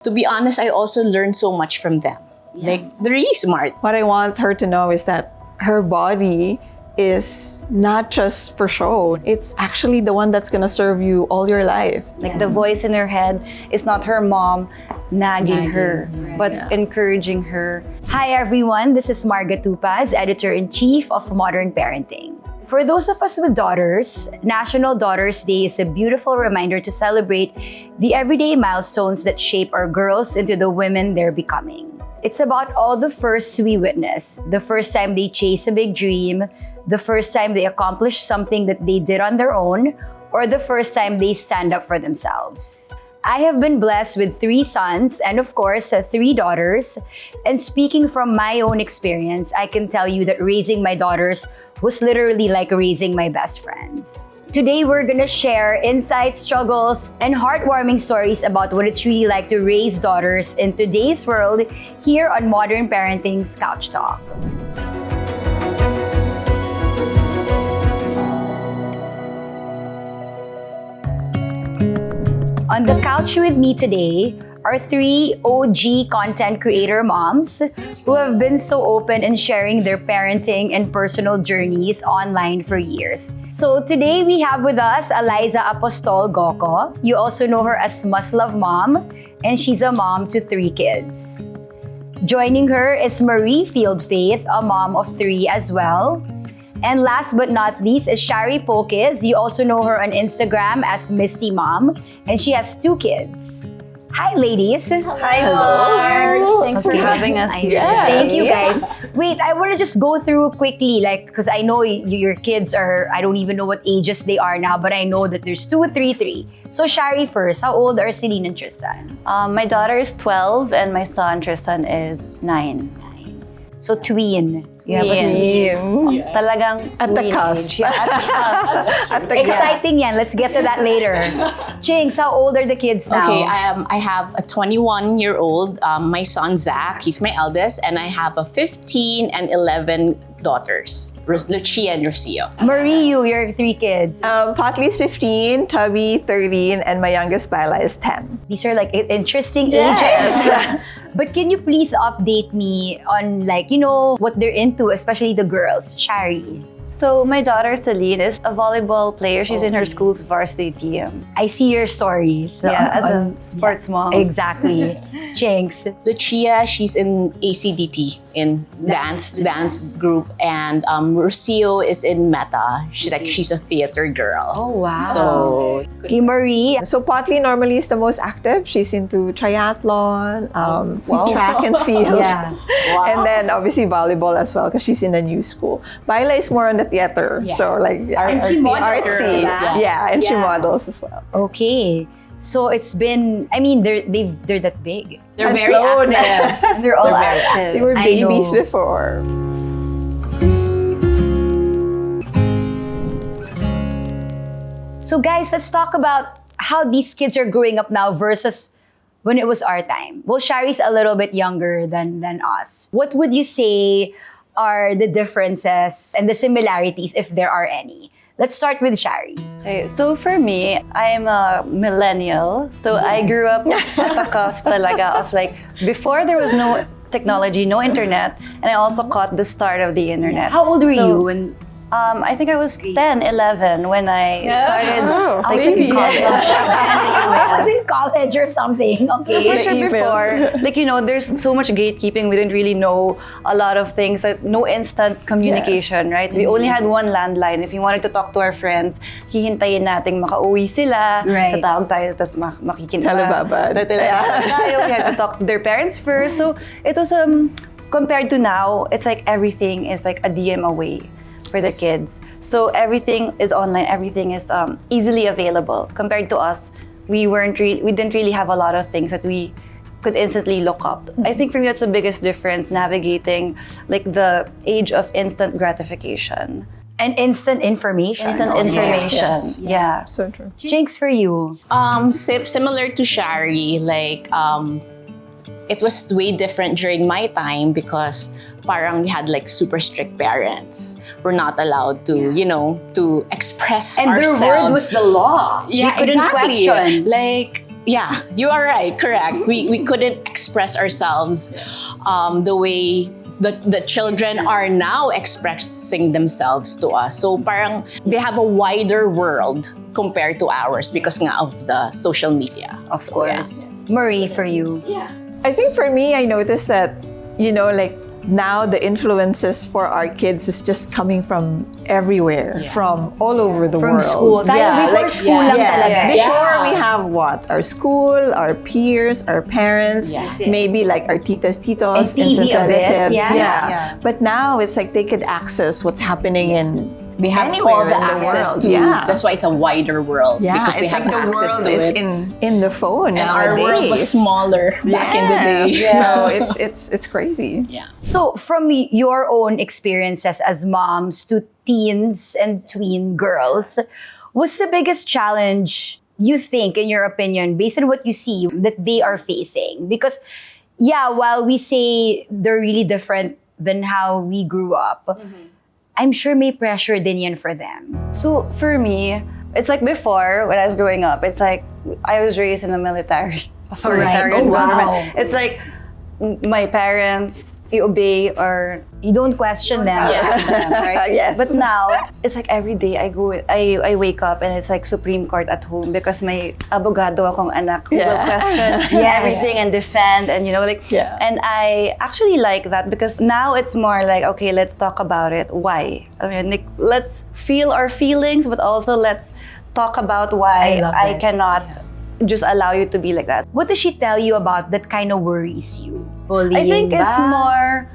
To be honest, I also learned so much from them. Like, they're really smart. What I want her to know is that her body is not just for show. It's actually the one that's gonna serve you all your life. Like the voice in her head is not her mom nagging her, but encouraging her. Hi everyone, this is Marga Tupaz, Editor-in-Chief of Modern Parenting. For those of us with daughters, National Daughters Day is a beautiful reminder to celebrate the everyday milestones that shape our girls into the women they're becoming. It's about all the firsts we witness, the first time they chase a big dream, the first time they accomplish something that they did on their own, or the first time they stand up for themselves. I have been blessed with 3 sons and of course 3 daughters. And speaking from my own experience, I can tell you that raising my daughters was literally like raising my best friends. Today, we're gonna share insights, struggles, and heartwarming stories about what it's really like to raise daughters in today's world here on Modern Parenting's Couch Talk. On the couch with me today are 3 OG content creator moms who have been so open in sharing their parenting and personal journeys online for years. So today we have with us Aliza Apostol Goco. You also know her as Must Love Mom, and she's a mom to 3 kids. Joining her is Marie Field Faith, a mom of 3 as well. And last but not least is Shari Poquiz. You also know her on Instagram as Misty Mom, and she has 2 kids. Hi, ladies. Hi, Marks. Thanks for having us here. Thank you, guys. Wait, I want to just go through quickly, because I know your kids are, I don't even know what ages they are now, but I know that there's 2, 3, 3. So Shari first, how old are Celine and Tristan? My daughter is 12 and my son Tristan is 9. So tween. You have a tween. Talagang At the cusp. Yeah, at the cusp. At the Exciting yan. Let's get to that later. Jinx, how old are the kids now? Okay, I have a 21-year-old, my son Zach, he's my eldest, and I have a 15 and 11 daughters, Lucia and Rocio. Marie, your 3 kids. Potley's 15, Tubby 13, and my youngest Bella is 10. These are like interesting ages. But can you please update me on what they're into, especially the girls? Shari. So my daughter Celine is a volleyball player. She's in her school's varsity team. I see your stories. As a sports mom. Exactly. Jinx. Lucia, she's in ACDT, in dance group, and Rocio is in Meta. She's a theater girl. Oh, wow. So, Marie. So Potley normally is the most active. She's into triathlon, track and field. Yeah. And then obviously volleyball as well because she's in a new school. Baila is more on the theater. So And she models. artsy. And she models as well. Okay. So it's been, they're that big. they're And very flown. active. And they're all active. They were I babies know. before. So guys, let's talk about how these kids are growing up now versus when it was our time. Well, Shari's a little bit younger than us. What would you say are the differences and the similarities, if there are any? Let's start with Shari. Okay, so for me, I'm a millennial. So I grew up at the cusp talaga of before there was no technology, no internet, and I also caught the start of the internet. How old were So, you when? I think I was 10, 11 when I started. I was in college. I was in college or something. Okay. For sure before, there's so much gatekeeping. We didn't really know a lot of things. No instant communication, right? We only had one landline. If we wanted to talk to our friends, hihintayin nating makauwi sila. Right. Tatawag tayo, tapos makikinig. Talababad. We had to talk to their parents first. So it was, compared to now, it's like everything is like a DM away for the kids. So everything is online, everything is easily available. Compared to us, we didn't really have a lot of things that we could instantly look up. I think for me that's the biggest difference, navigating the age of instant gratification. And instant information. Instant information. Yes. Yeah. So true. Jinx, for you. Similar to Shari, it was way different during my time because parang we had super strict parents. We're not allowed to, to express And ourselves. their word was the law. Yeah, we couldn't exactly. question. Yeah, you are right. Correct. We couldn't express ourselves the way the children are now expressing themselves to us. So parang they have a wider world compared to ours because nga of the social media. Of So, course. Marie, for you. I think for me, I noticed that, like now the influences for our kids is just coming from everywhere, from all over the From world. school. Tayo before school lang talaga. Before we have what? Our school, our peers, our parents, maybe like our titas, titos, And TV instant a bit, relatives. yeah. But now it's like they could access what's happening in They have anywhere all the in the access world. to. Yeah. That's why it's a wider world because they it's have like the access world to is it. in the phone And our nowadays. world was smaller back in the day. So it's crazy. Yeah. So, from your own experiences as moms to teens and tween girls, what's the biggest challenge you think, in your opinion, based on what you see, that they are facing? Because, while we say they're really different than how we grew up, I'm sure may pressure din yan for them. So for me, it's like before when I was growing up, it's like I was raised in a military Oh, wow. environment. It's like my parents, you obey or You don't question them. right? Yes. But now it's like every day I wake up and it's like Supreme Court at home because may abogado akong anak who will question everything and defend and and I actually like that because now it's more like, okay, let's talk about it. Why? I mean, like, let's feel our feelings, but also let's talk about why I cannot just allow you to be like that. What does she tell you about that kind of worries you? Bullying I think it's ba? more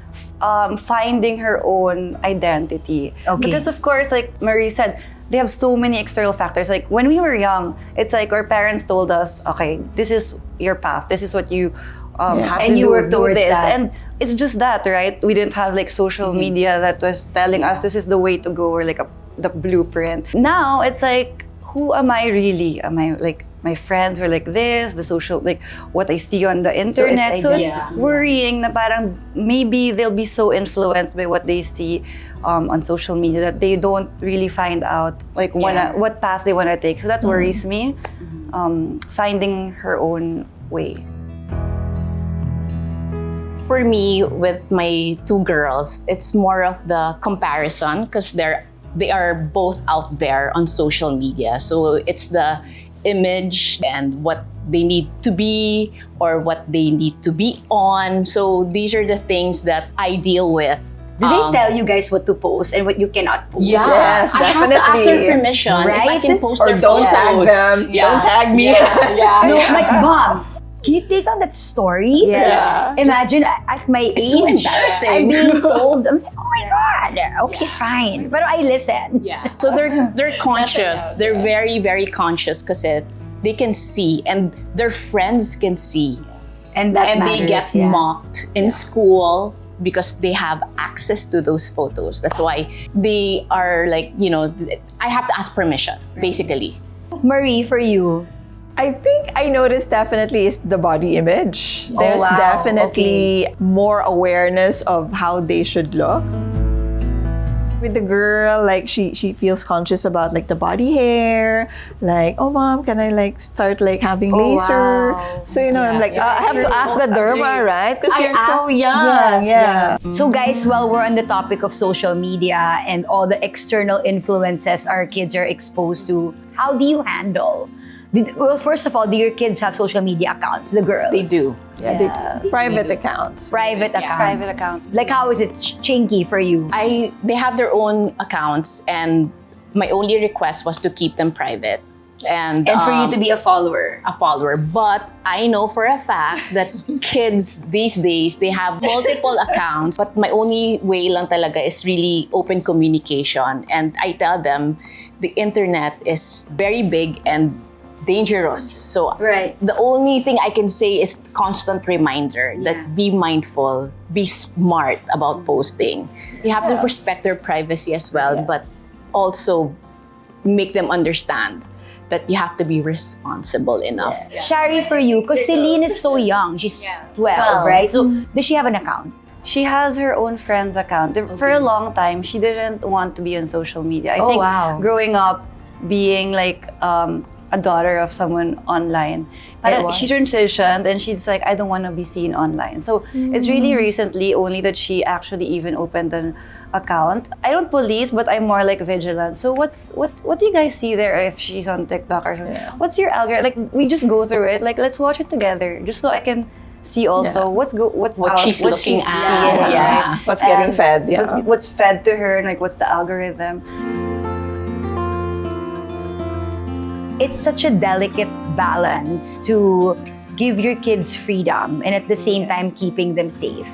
finding her own identity. Okay. Because of course, like Marie said, they have so many external factors. Like when we were young, it's like our parents told us, okay, this is your path. This is what you have And to you work do towards this. that. And it's just that, right? We didn't have like social media that was telling us this is the way to go or like the blueprint. Now it's like, who am I really? Am I like my friends were like this, the social, like what I see on the internet. So it's worrying na parang maybe they'll be so influenced by what they see on social media that they don't really find out like what path they want to take. So that worries me, finding her own way. For me, with my two girls, it's more of the comparison because they are both out there on social media. So it's the image and what they need to be or what they need to be on. So these are the things that I deal with. Do they tell you guys what to post and what you cannot post? Yeah, Yes, I have to ask their definitely. permission if I Right? can post Or their don't photos. tag them. Yeah. Don't tag me. No, like, Mom, can you take down that story? Yes. Imagine at my age, It's so embarrassing. I'm being told, I'm like, oh my God, okay, fine. But I listen. Yeah. So they're conscious. They're very, very conscious because they can see and their friends can see. And that They matters, get mocked in school because they have access to those photos. That's why they are like, I have to ask permission, basically. Marie, for you, I think I noticed definitely is the body image. There's wow. definitely more awareness of how they should look. With the girl, like she feels conscious about like the body hair, like, oh mom, can I like start like having laser? wow. So I'm like, I have to ask the derma, right? Because you're so asked- young. yes. Yeah. So guys, while we're on the topic of social media and all the external influences our kids are exposed to, how do you handle? Well, first of all, do your kids have social media accounts, the girls? They do. Yeah, they do. Private accounts. Private accounts. Private account. Like, how is it chinky for you? They have their own accounts and my only request was to keep them private. And For you to be a follower. a follower. But I know for a fact that kids these days, they have multiple accounts. But my only way lang talaga is really open communication. And I tell them the internet is very big and dangerous. So Right. the only thing I can say is constant reminder that be mindful, be smart about posting. You have to respect their privacy as well, but also make them understand that you have to be responsible enough. Shari, for you, because Celine is so young. She's 12, right? So, does she have an account? She has her own friend's account. For a long time, she didn't want to be on social media. I think wow. growing up, being like a a daughter of someone online. Parang she transitioned and she's like, I don't want to be seen online. So it's really recently only that she actually even opened an account. I don't police, but I'm more like vigilant. So what do you guys see there if she's on TikTok or something? Yeah. What's your algorithm? Like we just go through it. Like let's watch it together, just so I can see also what she's looking at, right? What's getting fed, what's fed to her, and like what's the algorithm. It's such a delicate balance to give your kids freedom and at the same time keeping them safe.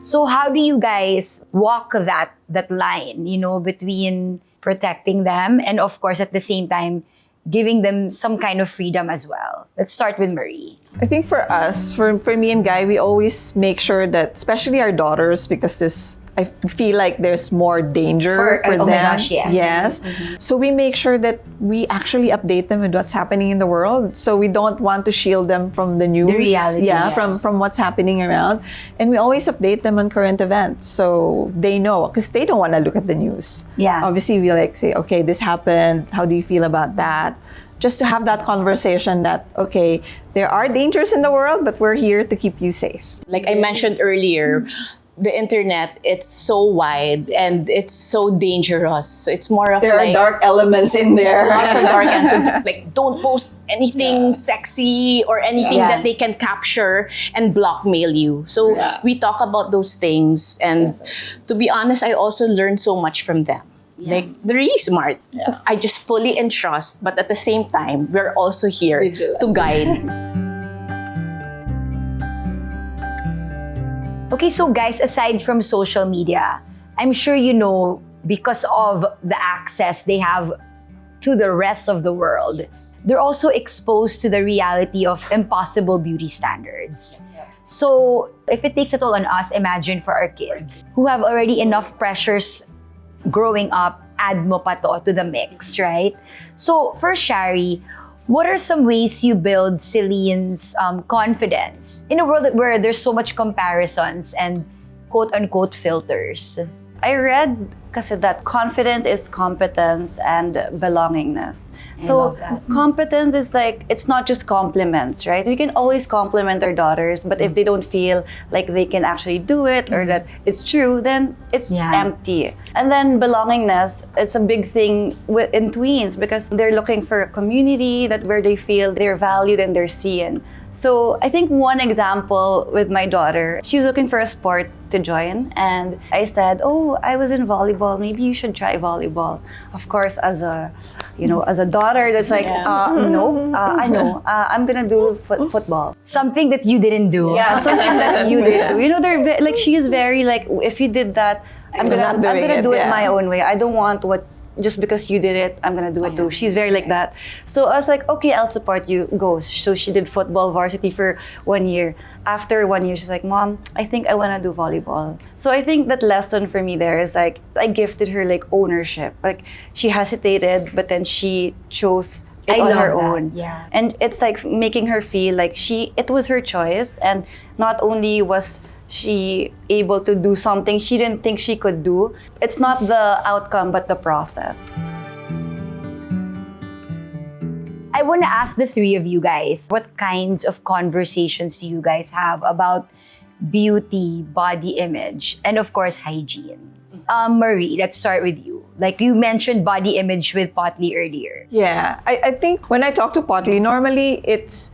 So how do you guys walk that line, between protecting them and of course at the same time giving them some kind of freedom as well? Let's start with Marie. I think for us, for me and Guy, we always make sure that, especially our daughters, because I feel like there's more danger for them. Oh my gosh, yes. Yes. Mm-hmm. So we make sure that we actually update them with what's happening in the world. So we don't want to shield them from the news. The reality, yes. From what's happening around. And we always update them on current events. So they know, because they don't want to look at the news. Yeah. Obviously, we say, okay, this happened. How do you feel about that? Just to have that conversation that, okay, there are dangers in the world, but we're here to keep you safe. Like I mentioned earlier, the internet, it's so wide and it's so dangerous. So it's more of there are dark elements in there. Lots of dark elements. So like don't post anything sexy or anything that they can capture and blackmail you. So we talk about those things, and to be honest, I also learned so much from them. Like, they're really smart. Yeah. I just fully entrust, but at the same time, we're also here to guide. Okay, so guys, aside from social media, I'm sure because of the access they have to the rest of the world, they're also exposed to the reality of impossible beauty standards. So if it takes a toll on us, imagine for our kids who have already enough pressures growing up, add mo pa to the mix, right? So for Shari, what are some ways you build Celine's confidence in a world where there's so much comparisons and quote-unquote filters? I read kasi that confidence is competence and belongingness. So competence is like, it's not just compliments, right? We can always compliment our daughters, but if they don't feel like they can actually do it or that it's true, then it's empty. And then belongingness, it's a big thing in tweens because they're looking for a community where they feel they're valued and they're seen. So I think one example with my daughter, she was looking for a sport to join, and I said, "Oh, I was in volleyball. Maybe you should try volleyball." Of course, as a daughter, that's like, no, I know, I'm gonna do football. Something that you didn't do. Yeah, something that you didn't do. They're like, she is very like, if you did that, I'm gonna do it my own way. I don't want just because you did it, I'm gonna do it too. She's very like that. So I was like, okay, I'll support you, go. So she did football varsity for 1 year. After 1 year, she's like, Mom, I think I wanna do volleyball. So I think that lesson for me there is like, I gifted her like ownership. Like she hesitated, but then she chose it on her own. Yeah. And it's like making her feel like it was her choice, and not only was she able to do something she didn't think she could do. It's not the outcome, but the process. I want to ask the three of you guys, what kinds of conversations do you guys have about beauty, body image, and of course, hygiene? Marie, let's start with you. Like you mentioned body image with Potley earlier. Yeah, I think when I talk to Potley, normally it's,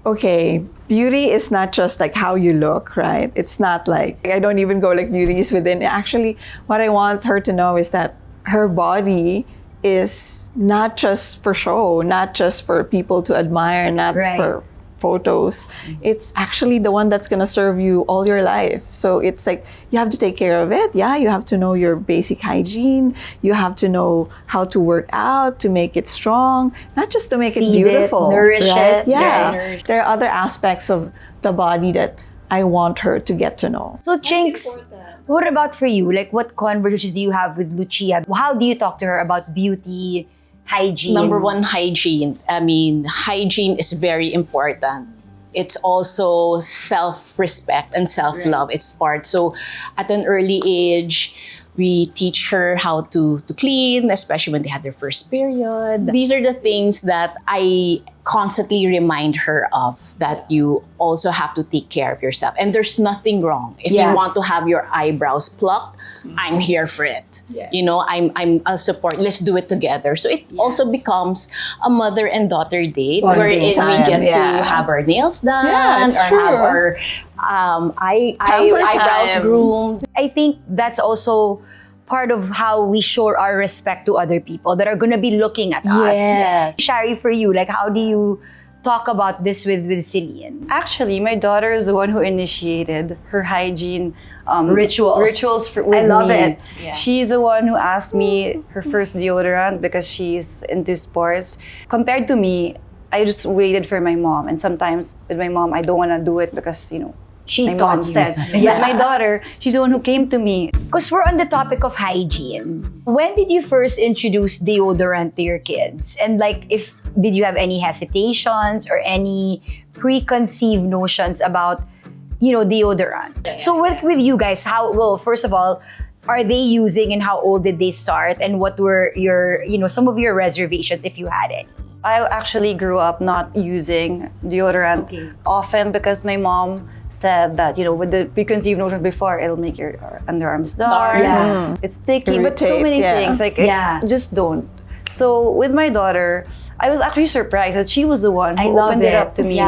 okay, beauty is not just like how you look, right? It's not like, I don't even go like beauty is within. Actually, what I want her to know is that her body is not just for show, not just for people to admire, not for photos. It's actually the one that's gonna serve you all your life. So it's like, you have to take care of it. Yeah, you have to know your basic hygiene. You have to know how to work out, to make it strong, not just to make it beautiful. Nourish it. Yeah. There are other aspects of the body that I want her to get to know. So Chinks, what about for you? Like what conversations do you have with Lucia? How do you talk to her about beauty, hygiene? Number one, hygiene. I mean, hygiene is very important. It's also self-respect and self-love. It's part. So at an early age, We teach her how to clean, especially when they have their first period. These are the things that I constantly remind her of, that you also have to take care of yourself. And there's nothing wrong. If you want to have your eyebrows plucked, I'm here for it. You know, I'll support. Let's do it together. So it also becomes a mother and daughter date wherein we get to have our nails done or have our eyebrows groomed. I think that's also part of how we show our respect to other people that are going to be looking at us. Yes. Shari, for you, like, how do you talk about this with Celine? Actually, my daughter is the one who initiated her hygiene Rituals with I love me. it. Yeah. She's the one who asked me her first deodorant because she's into sports. Compared to me, I just waited for my mom. And sometimes with my mom, I don't want to do it because, you know, my mom said. But my daughter, she's the one who came to me. Because we're on the topic of hygiene. When did you first introduce deodorant to your kids? And like, did you have any hesitations or any preconceived notions about, you know, deodorant? So with you guys, first of all, are they using and how old did they start? And what were your, you know, some of your reservations if you had any? I actually grew up not using deodorant often because my mom said that, you know, with the preconceived notion before, it'll make your underarms dark. Yeah. It's sticky, but so many things. Like, just don't. So with my daughter, I was actually surprised that she was the one who opened it up to me.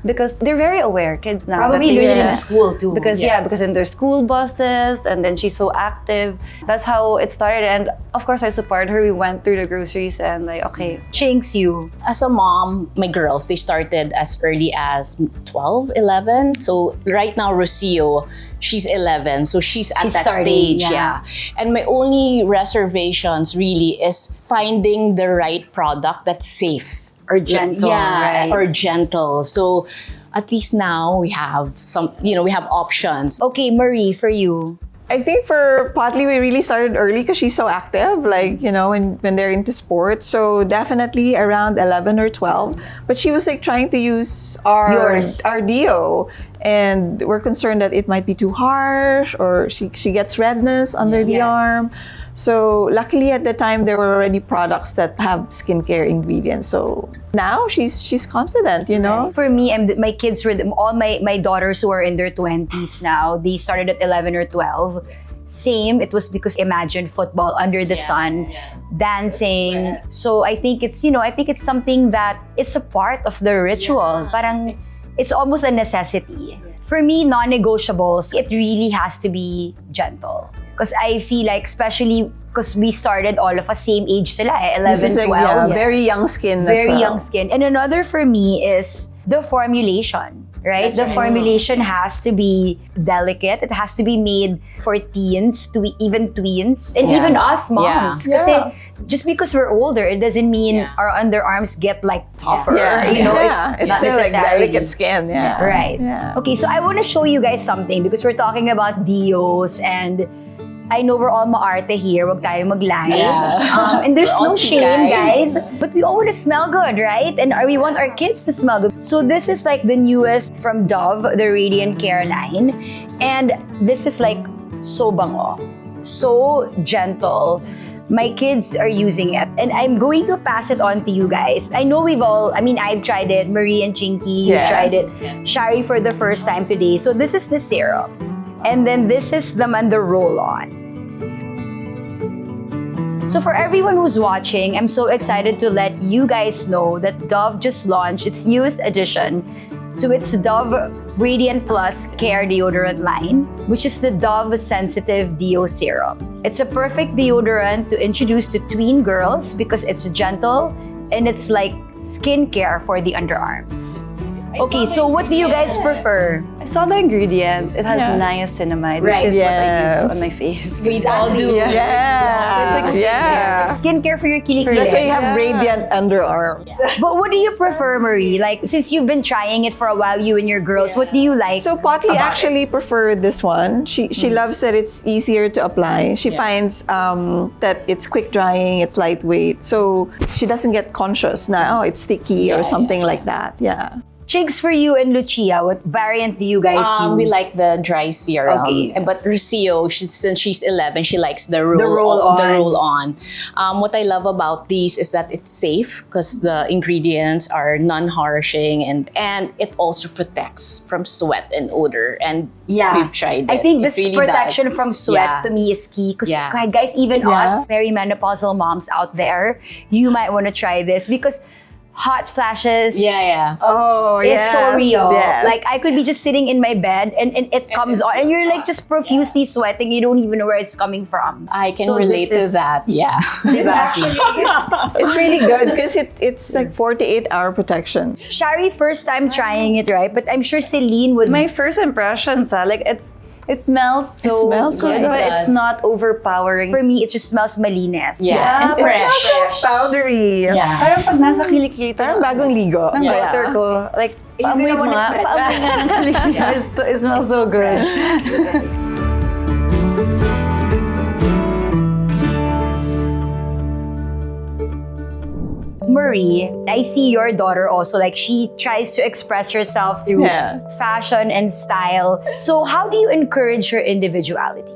Because they're very aware, kids now. Probably that learning in school too. Because because in their school buses, and then she's so active. That's how it started. And of course, I supported her. We went through the groceries and like, okay. Chinks, you. As a mom, my girls, they started as early as 12, 11. So right now, Rocio, she's 11. So she's at that starting, stage. And my only reservations really is finding the right product that's safe. Or gentle. Right? Or gentle. So at least now we have some, you know, we have options. Okay, Marie, for you. I think for Potley, we really started early because she's so active, like, you know, when they're into sports. So definitely around 11 or 12. But she was like trying to use our deo. And we're concerned that it might be too harsh or she gets redness under the arm. So luckily at the time, there were already products that have skincare ingredients. So now she's confident, you know? For me, my kids were, all my daughters who are in their 20s now, they started at 11 or 12. Same, it was because imagine football under the sun, dancing. So I think it's, you know, I think it's something that it's a part of the ritual. Parang it's almost a necessity. For me, non-negotiables, it really has to be gentle. Because I feel like, especially because we started all of us same age sila, 11, 12. Very young skin Very young skin. And another for me is the formulation. Right? The formulation has to be delicate. It has to be made for teens, to be even tweens, and even us moms. Kasi just because we're older, it doesn't mean our underarms get like tougher. You know, it's still like delicate skin. Right. Okay, so I want to show you guys something because we're talking about deos and I know we're all maarte here, wag tayo mag-lie. And there's no shame, guys. But we all want to smell good, right? And we want our kids to smell good. So this is like the newest from Dove, the Radiant Care line. And this is like so bango, so gentle. My kids are using it. And I'm going to pass it on to you guys. I know I've tried it. Marie and Chinky, you've tried it. Shari for the first time today. So this is the serum. And then this is the roll-on. So for everyone who's watching, I'm so excited to let you guys know that Dove just launched its newest addition to its Dove Radiant Plus Care Deodorant line, which is the Dove Sensitive Deo Serum. It's a perfect deodorant to introduce to tween girls because it's gentle and it's like skincare for the underarms. Okay, so what do you guys prefer? I saw the ingredients. It has niacinamide, which is what I use on my face. We all do. It's like Skincare for your kilikili. That's why you have radiant underarms. But what do you prefer, Marie? Like, since you've been trying it for a while, you and your girls, what do you like? So Potley actually preferred this one. She loves that it's easier to apply. She finds that it's quick drying, it's lightweight. So she doesn't get conscious na, it's sticky or something like that. Chigs for you and Lucia, what variant do you guys use? We like the dry serum. Okay. But Rocio, since she's 11, she likes the roll, roll-on. The roll-on. What I love about these is that it's safe because the ingredients are non-harshing and it also protects from sweat and odor. And we've tried it. I think It this really protection does. from sweat to me is key. Because guys, even us, perimenopausal moms out there, you might want to try this because hot flashes Oh, is so real. Yes. Like I could be just sitting in my bed and it comes on and you're like just profusely sweating. You don't even know where it's coming from. I can So relate this to is- that. Yeah. It's really good because it's like 48-hour protection. Shari, first time trying it, right? But I'm sure Celine would. My first impressions, like it smells so smells good, good. but It it's does. not overpowering. For me, it just smells malines. And It fresh. smells so powdery. Yeah. Parang pag nasa kilikili Parang bagong ligo. ng daughter ko, like, paamoy don't mo wanna nga, sweat. paamoy nga ng kilikili. It smells so good. Marie, I see your daughter also, like she tries to express herself through fashion and style. So how do you encourage her individuality?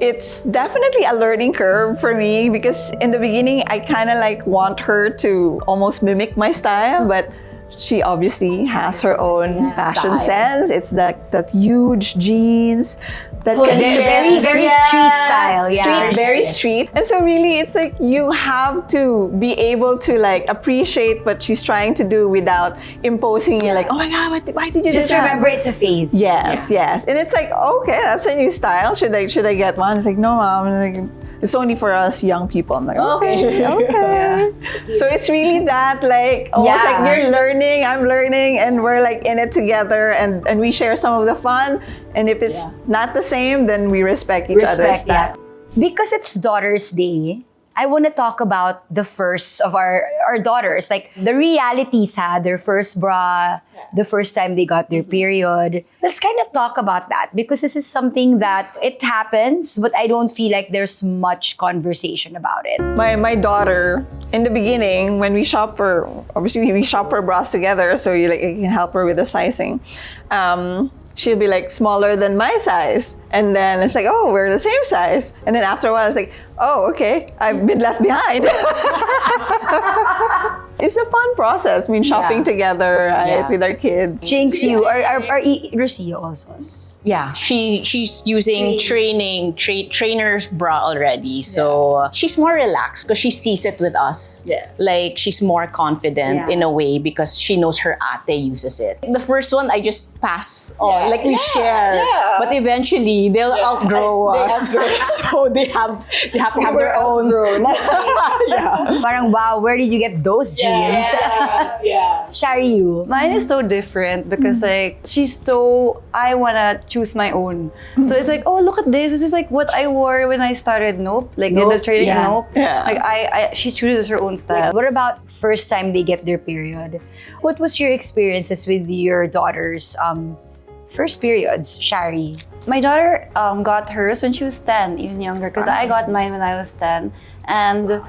It's definitely a learning curve for me because in the beginning, I kind of like want her to almost mimic my style, but she obviously has her own fashion sense. It's that huge jeans that can fit. Very street style. Yeah. Street, very street. And so really, it's like you have to be able to like appreciate what she's trying to do without imposing. You're like, oh my God, why did you Just do that? remember it's a phase. Yes, yes. And it's like, okay, that's a new style. Should I get one? It's like, no, mom. Like, it's only for us young people. I'm like, okay. So it's really that like almost like you're learning, I'm learning, and we're like in it together, and we share some of the fun. And if it's not the same, then we respect each other's style. Because it's Daughter's Day, I want to talk about the firsts of our daughters, like the realities, their first bra, the first time they got their period. Let's kind of talk about that because this is something that it happens, but I don't feel like there's much conversation about it. My daughter, in the beginning, when we shop for bras together, so you can help her with the sizing. She'll be like smaller than my size. And then it's like, oh, we're the same size. And then after a while, it's like, oh, okay, I've been left behind. It's a fun process. I mean, shopping together, right, with our kids. Jinx, you are Rocio also. Yeah, she's using trainer's bra already. So she's more relaxed because she sees it with us. Yes. Like she's more confident in a way because she knows her ate uses it. The first one I just pass on, like we share. Yeah. But eventually they'll outgrow us. So they have to have their own. Parang wow, where did you get those jeans? Shari, you. Mine is so different because like I wanna choose my own. So it's like, oh, look at this. This is like what I wore when I started Nope. Like in the training Nope. Yeah. Like she chooses her own style. What about first time they get their period? What was your experiences with your daughter's first periods, Shari? My daughter got hers when she was 10, even younger, because I got mine when I was 10. And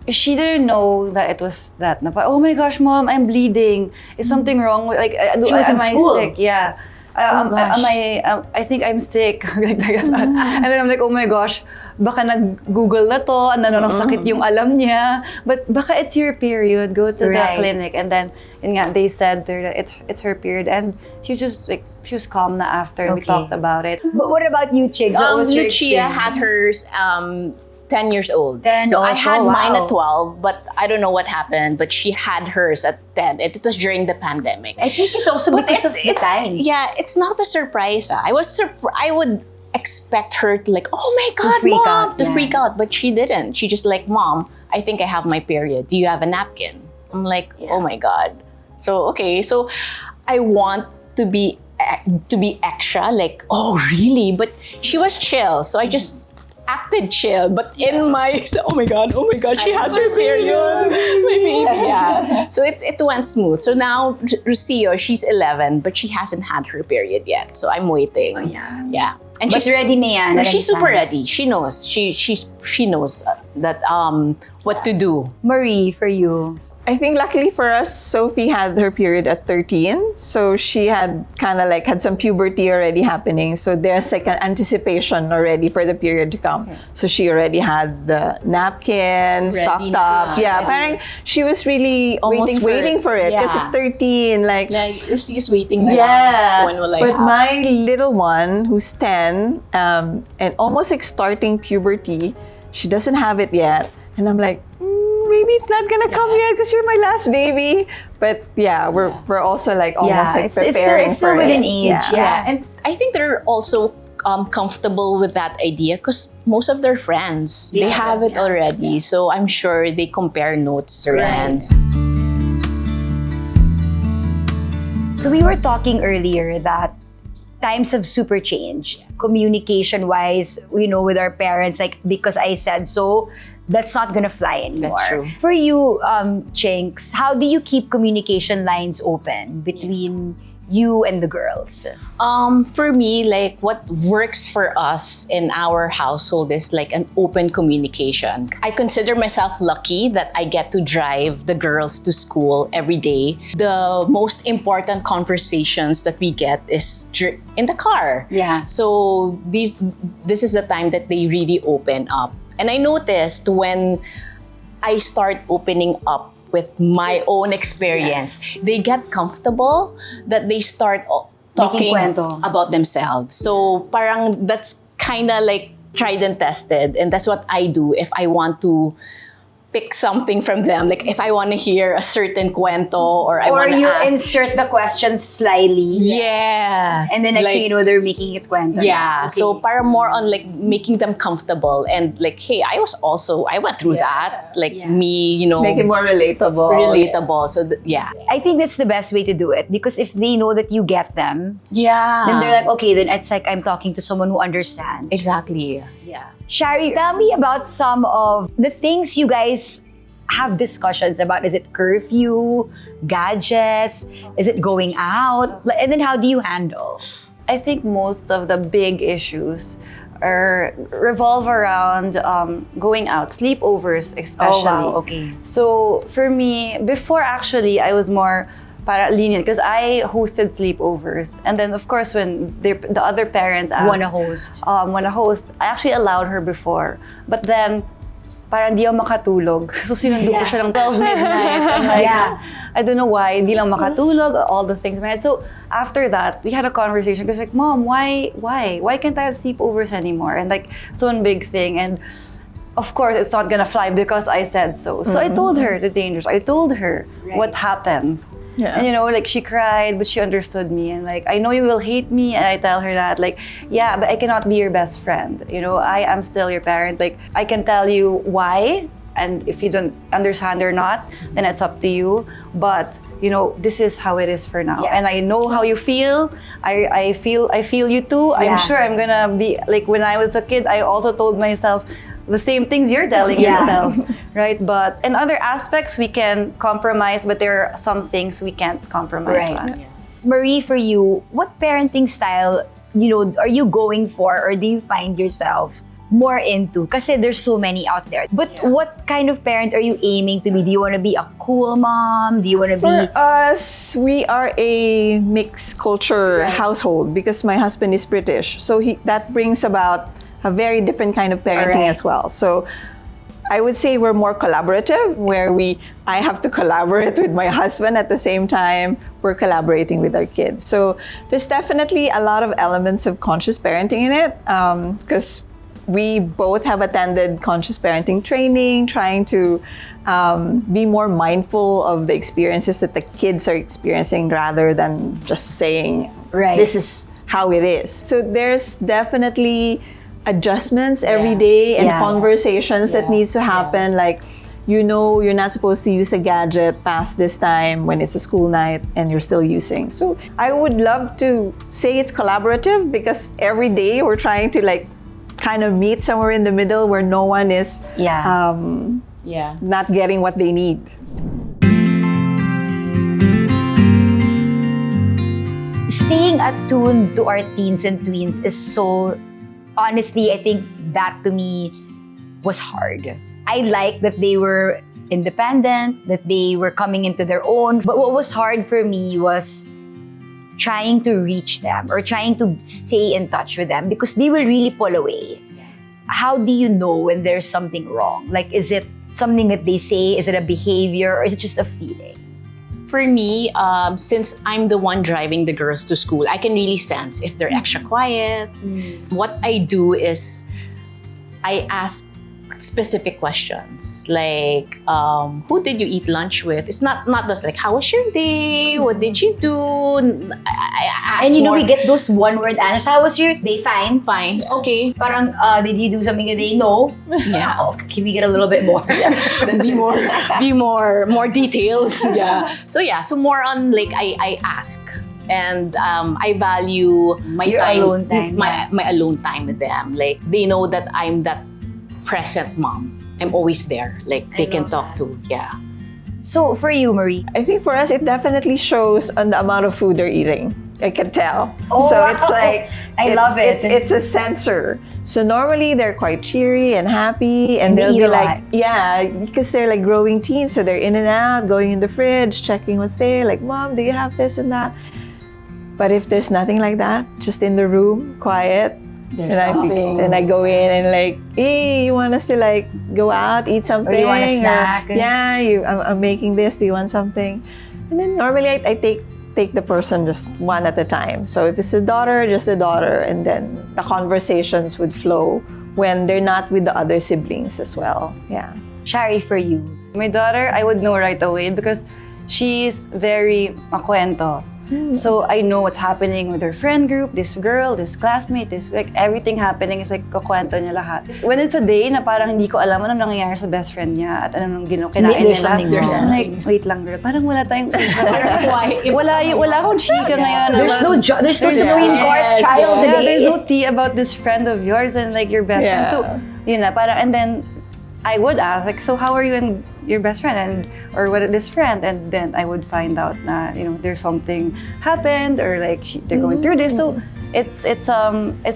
she didn't know that it was that. Oh my gosh, mom, I'm bleeding. Is something wrong? Like, She was in am I school. sick? Yeah. I think I'm sick. Like that. And then I'm like, oh my gosh, baka nag-Google na to, ano nang sakit yung alam niya. But baka it's your period, go to the clinic. And then, yun nga, they said to her that it's her period. And she was calm na after we talked about it. But what about you, Chigs? What was your Lucia experience? had hers 10 years old. 10 so I also, had mine wow. at 12, but I don't know what happened. But she had hers at 10. It was during the pandemic. I think it's also because of the times. Yeah, it's not a surprise. I would expect her to like, oh my God, freak mom, out, to yeah. freak out. But she didn't. She just like, mom, I think I have my period. Do you have a napkin? I'm like, oh my God. So, okay. So I want to be extra, like, oh really? But she was chill. So I just acted chill, but in my, oh my god, she has her period, my baby. Yeah. So it went smooth. So now Rocio, she's 11, but she hasn't had her period yet. So I'm waiting. Oh, yeah. Yeah. And But she's ready na yan. She's super ready. She knows. She knows that what to do. Marie, for you. I think luckily for us, Sophie had her period at 13. So she had kind of like had some puberty already happening. So there's like an anticipation already for the period to come. So she already had the napkin stocked up. Yeah, parang she was really almost waiting for it. Because at 13, like she's just waiting. Yeah, when will I but have? my little one, who's 10, and almost like starting puberty, she doesn't have it yet. And I'm like, maybe it's not gonna come yet because you're my last baby. But yeah, we're also like almost like preparing it's still for within it. age. Yeah. And I think they're also comfortable with that idea because most of their friends, they have it already. So I'm sure they compare notes friends. So we were talking earlier that times have super changed. Communication-wise, with our parents, like, because I said so, that's not gonna fly anymore. That's true. For you, Chinks, how do you keep communication lines open between you and the girls? For me, like what works for us in our household is like an open communication. I consider myself lucky that I get to drive the girls to school every day. The most important conversations that we get is in the car. Yeah. So this is the time that they really open up. And I noticed when I start opening up with my own experience, they get comfortable that they start talking about themselves. So parang that's kind of like tried and tested. And that's what I do if I want to pick something from them. Like if I want to hear a certain cuento or I want to you ask. insert the questions slyly. Yes. And then next thing you know, they're making it cuento. Yeah. Okay. So para more on like making them comfortable and like, hey, I went through that. Like me, Make it more relatable. Relatable. So yeah. I think that's the best way to do it because if they know that you get them, Yeah. then they're like, okay, then it's like I'm talking to someone who understands. Exactly. Yeah. Shari, tell me about some of the things you guys have discussions about. Is it curfew, gadgets? Is it going out? And then how do you handle? I think most of the big issues revolve around going out, sleepovers especially. Oh, wow, okay. So for me, before actually, I was more lenient because I hosted sleepovers. And then of course, when the other parents asked, Wanna host? I actually allowed her before. But then, parang di ako makatulog. So sinundo ko siya ng 12 midnight. I'm like, I don't know why, di lang makatulog, all the things in my head. So after that, we had a conversation because like, Mom, why can't I have sleepovers anymore? And like, it's one big thing. And of course, it's not gonna fly because I said so. So I told her the dangers. I told her what happens. Yeah. And like she cried, but she understood me. And like, I know you will hate me. And I tell her that like, yeah, but I cannot be your best friend. I am still your parent. Like, I can tell you why. And if you don't understand or not, then it's up to you. But, this is how it is for now. Yeah. And I know how you feel. I feel you too. I'm sure I'm gonna be, like when I was a kid, I also told myself, the same things you're telling yourself, right? But in other aspects, we can compromise, but there are some things we can't compromise on. Yeah. Marie, for you, what parenting style, are you going for or do you find yourself more into? Kasi there's so many out there. But what kind of parent are you aiming to be? Do you want to be a cool mom? Do you want to be... For us, we are a mixed culture household because my husband is British. So that brings about a very different kind of parenting as well. So I would say we're more collaborative, where I have to collaborate with my husband at the same time we're collaborating with our kids. So there's definitely a lot of elements of conscious parenting in it, because we both have attended conscious parenting training, trying to be more mindful of the experiences that the kids are experiencing rather than just saying, this is how it is. So there's definitely adjustments every day and conversations that needs to happen. Like, you're not supposed to use a gadget past this time when it's a school night and you're still using. So I would love to say it's collaborative because every day we're trying to like kind of meet somewhere in the middle where no one is not getting what they need. Staying attuned to our teens and tweens is so... Honestly, I think that to me was hard. I like that they were independent, that they were coming into their own. But what was hard for me was trying to reach them or trying to stay in touch with them because they will really pull away. How do you know when there's something wrong? Like, is it something that they say? Is it a behavior? Or is it just a feeling? For me, since I'm the one driving the girls to school, I can really sense if they're extra quiet. What I do is I ask specific questions like, who did you eat lunch with? It's not just like, how was your day? What did you do? I ask And more. we get those one-word answers. How was your day? Fine. Fine, okay. Parang, did you do something today? No. Yeah. Oh, can we get a little bit more? be more details. Yeah. So more on like I ask. And I value my Your time, alone time, my alone time with them. Like they know that I'm that present mom. I'm always there. Like they can talk to. Yeah. So for you, Marie, I think for us, it definitely shows on the amount of food they're eating. I can tell. Oh, so it's like I love it. It's a sensor. So normally they're quite cheery and happy, and they they'll eat be a like, lot. yeah, because they're like growing teens, so they're in and out, going in the fridge, checking what's there. Like, Mom, do you have this and that? But if there's nothing like that, just in the room, quiet, and I go in and like, hey, you want us to like go out, eat something? Or you want a snack? Yeah, I'm making this. Do you want something? And then normally I take the person just one at a time. So if it's a daughter, just a daughter, and then the conversations would flow when they're not with the other siblings as well. Yeah. Shari, for you. My daughter, I would know right away because she's very makwento. So I know what's happening with her friend group, this girl, this classmate, this like everything happening is like kukwento niya lahat. When it's a day na parang hindi ko alam anong nangyayari sa best friend niya at anong kinain There's nila. something wrong. I'm like, wait lang girl, parang wala tayong wala akong chika ngayon. There's no Supreme Court trial Yeah, today. there's no tea about this friend of yours and like your best friend. So, yun na, parang, and then I would ask, like, so how are you and your best friend or what this friend? And then I would find out na, there's something happened or like they're going through this. So it's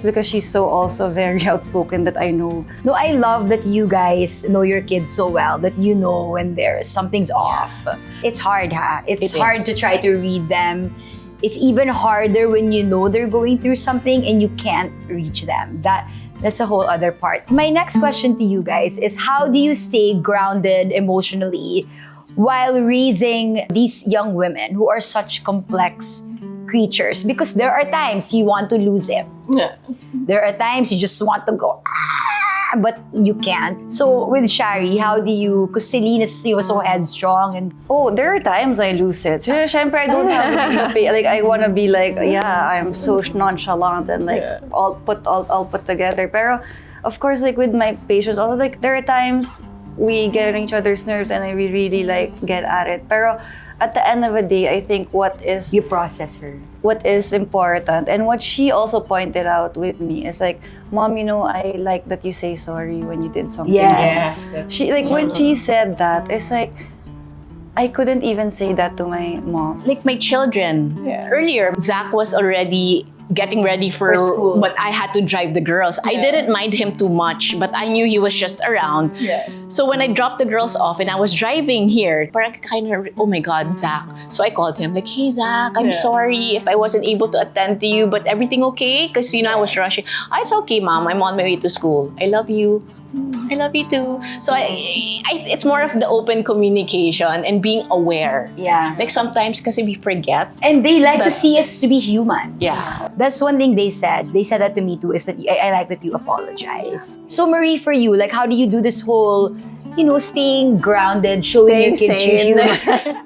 because she's so also very outspoken that I know. No, I love that you guys know your kids so well, that you know when there's something's off. It's hard, ha? It's It hard is. to try to read them. It's even harder when you know they're going through something and you can't reach them. That's a whole other part. My next question to you guys is, how do you stay grounded emotionally while raising these young women who are such complex creatures? Because there are times you want to lose it. Yeah. There are times you just want to go, but you can't. So with Shari, how do you, because Celine is so headstrong and Oh, there are times I lose it. So, syempre, I don't have the like I want to be like, yeah, I'm so nonchalant and like all put together. Pero of course, like with my patients, also like there are times we get on each other's nerves and we really like get at it. Pero at the end of the day, I think what is important and what she also pointed out with me is like, Mom, I like that you say sorry when you did something. Yes. She like when she said that, it's like I couldn't even say that to my mom. Like my children. Yeah. Earlier, Zach was already getting ready for school. but I had to drive the girls. I didn't mind him too much, but I knew he was just around. Yeah. So when I dropped the girls off and I was driving here, parang kind of, oh my God, Zach. So I called him like, hey Zach, I'm sorry if I wasn't able to attend to you, but everything okay? Because I was rushing. Oh, it's okay, Mom. I'm on my way to school. I love you. I love you too. So it's more of the open communication and being aware. yeah. Like sometimes kasi we forget. And they like to see us to be human. Yeah. That's one thing they said. They said that to me too, is that I like that you apologize. So Marie, for you, like how do you do this whole, staying grounded, showing your kids you're human?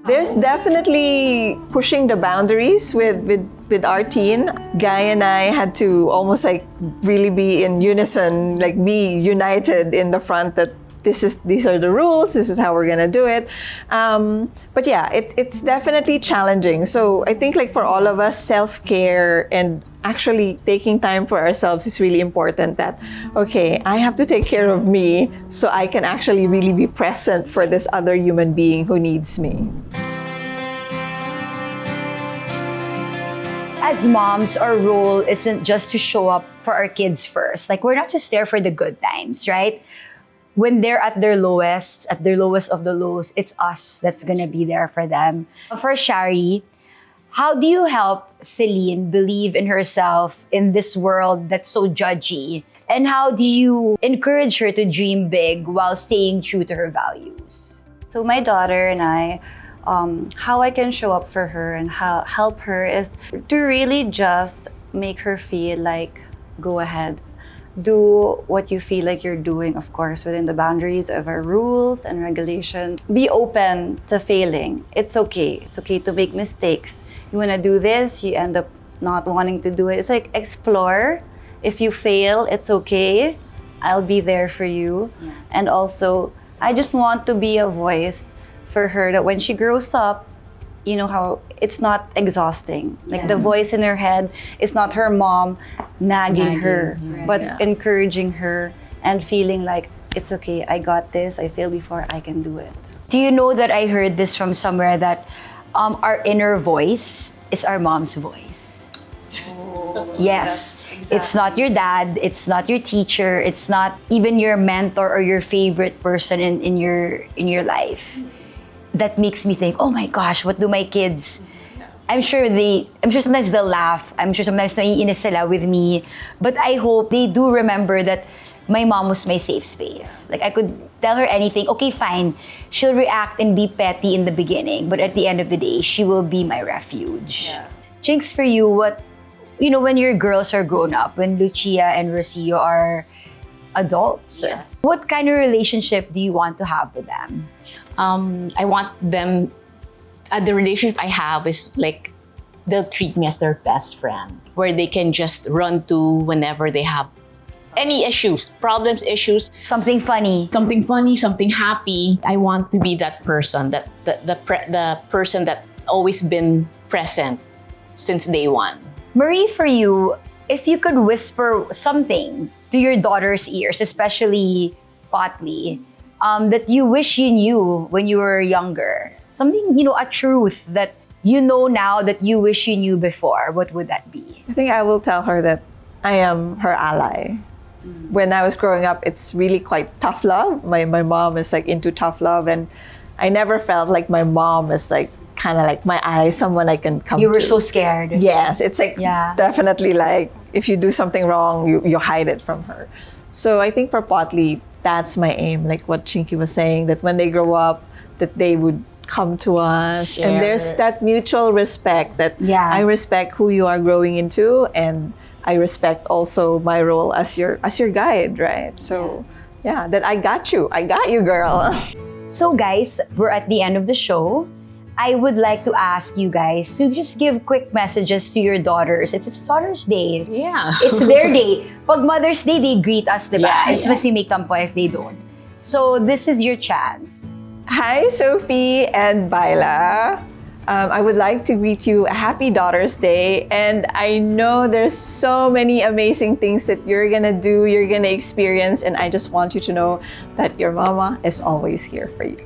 There's definitely pushing the boundaries with our teen. Guy and I had to almost like really be in unison, like be united in the front that these are the rules, this is how we're gonna do it. But yeah, it's definitely challenging. So I think like for all of us, self-care and actually taking time for ourselves is really important. That, okay, I have to take care of me so I can actually really be present for this other human being who needs me. As moms, our role isn't just to show up for our kids first. Like, we're not just there for the good times, right? when they're at their lowest of the lows, it's us that's gonna be there for them. For Shari, how do you help Celine believe in herself in this world that's so judgy? And how do you encourage her to dream big while staying true to her values? So my daughter and I, how I can show up for her and how help her is to really just make her feel like, go ahead. Do what you feel like you're doing, of course, within the boundaries of our rules and regulations. Be open to failing. It's okay. It's okay to make mistakes. You want to do this, you end up not wanting to do it. It's like explore. If you fail, it's okay. I'll be there for you. Yeah. And also, I just want to be a voice for her that when she grows up, you know how it's not exhausting. Like the voice in her head is not her mom nagging her, but encouraging her and feeling like, it's okay, I got this, I failed before, I can do it. Do you know that I heard this from somewhere that our inner voice is our mom's voice? Oh, yes. Exactly. It's not your dad, it's not your teacher, it's not even your mentor or your favorite person in your life. That makes me think, oh my gosh, what do my kids... I'm sure sometimes they'll laugh. I'm sure sometimes naiinis sila with me. But I hope they do remember that my mom was my safe space. Like I could tell her anything, okay, fine. She'll react and be petty in the beginning, but at the end of the day, she will be my refuge. Yeah. Jinx, for you, when your girls are grown up, when Lucia and Rocio are adults, what kind of relationship do you want to have with them? I want them, the relationship I have is like, they'll treat me as their best friend, where they can just run to whenever they have any issues, problems, issues. Something funny, something happy. I want to be that person, the person that's always been present since day one. Marie, for you, if you could whisper something to your daughter's ears, especially Potley, that you wish you knew when you were younger, something, a truth that you know now that you wish you knew before, what would that be? I think I will tell her that I am her ally. When I was growing up, it's really quite tough love. My mom is like into tough love, and I never felt like my mom is like kind of like my ally, someone I can come to. You were so scared. Yes, it's like definitely like if you do something wrong, you hide it from her. So I think for Potley, that's my aim, like what Chinky was saying, that when they grow up, that they would come to us. And there's that mutual respect that I respect who you are growing into, and I respect also my role as your guide, right? So that I got you, girl. So guys, we're at the end of the show. I would like to ask you guys to just give quick messages to your daughters. It's Daughter's Day. Yeah. It's their day. Pag Mother's Day, they greet us, diba? It's messy make tampo if they don't. So this is your chance. Hi, Sophie and Baila. I would like to greet you a happy Daughter's Day. And I know there's so many amazing things that you're gonna do, you're gonna experience. And I just want you to know that your mama is always here for you.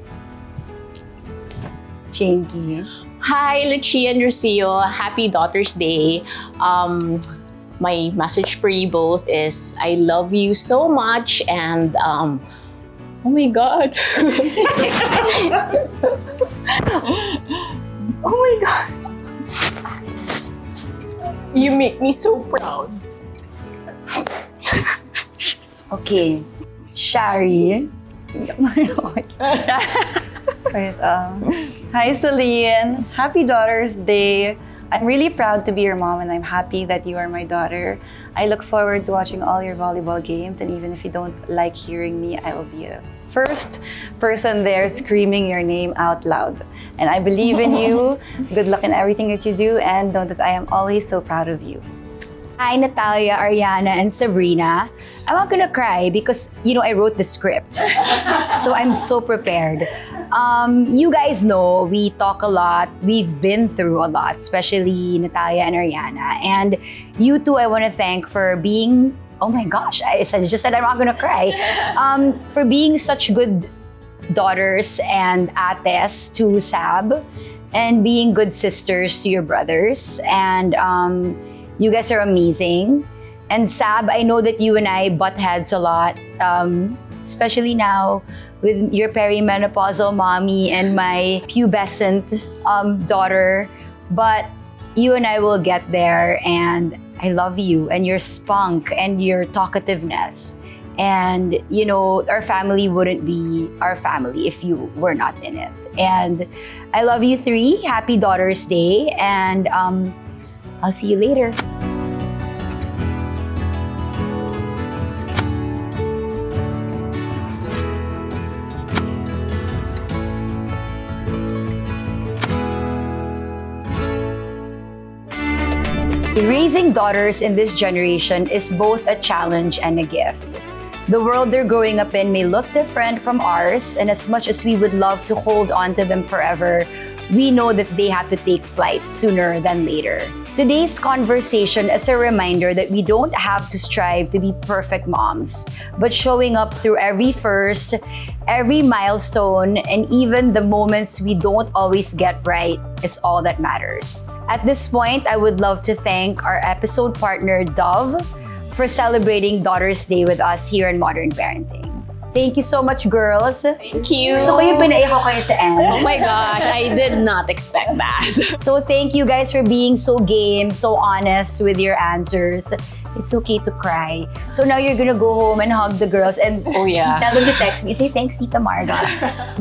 Chinky. Hi, Lucia and Rocio. Happy Daughter's Day. My message for you both is I love you so much, and oh my God. Oh my God. You make me so proud. Okay. Shari. Right. Hi, Celine. Happy Daughter's Day. I'm really proud to be your mom, and I'm happy that you are my daughter. I look forward to watching all your volleyball games, and even if you don't like hearing me, I will be the first person there screaming your name out loud. And I believe in you. Good luck in everything that you do, and know that I am always so proud of you. Hi, Natalia, Ariana, and Sabrina. I'm not gonna cry because, I wrote the script. So I'm so prepared. You guys know we talk a lot. We've been through a lot, especially Natalia and Ariana. And you two, I want to thank for being, oh my gosh, I just said I'm not gonna cry. For being such good daughters and ates to Sab, and being good sisters to your brothers. And you guys are amazing. And Sab, I know that you and I butt heads a lot, especially now with your perimenopausal mommy and my pubescent daughter. But you and I will get there, and I love you and your spunk and your talkativeness. And, you know, our family wouldn't be our family if you were not in it. And I love you three. Happy Daughter's Day. And I'll see you later. Raising daughters in this generation is both a challenge and a gift. The world they're growing up in may look different from ours, and as much as we would love to hold on to them forever, we know that they have to take flight sooner than later. Today's conversation is a reminder that we don't have to strive to be perfect moms, but showing up through every first, every milestone, and even the moments we don't always get right is all that matters. At this point, I would love to thank our episode partner, Dove, for celebrating Daughter's Day with us here in Modern Parenting. Thank you so much, girls. Thank you. Gusto ko yung pinaiyak ko kayo sa end. Oh my gosh, I did not expect that. So thank you guys for being so game, so honest with your answers. It's okay to cry. So now you're gonna go home and hug the girls and Oh, yeah. tell them to text me. Say, thanks, Tita Marga.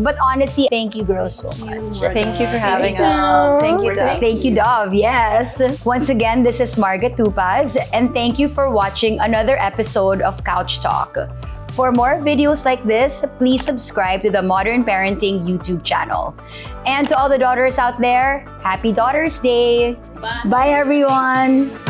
But honestly, thank you girls so much. Thank you for having us. Thank you, Dove. Thank you, Dove. Yes. Once again, this is Marga Tupaz, and thank you for watching another episode of Couch Talk. For more videos like this, please subscribe to the Modern Parenting YouTube channel. And to all the daughters out there, happy Daughter's Day. Bye everyone.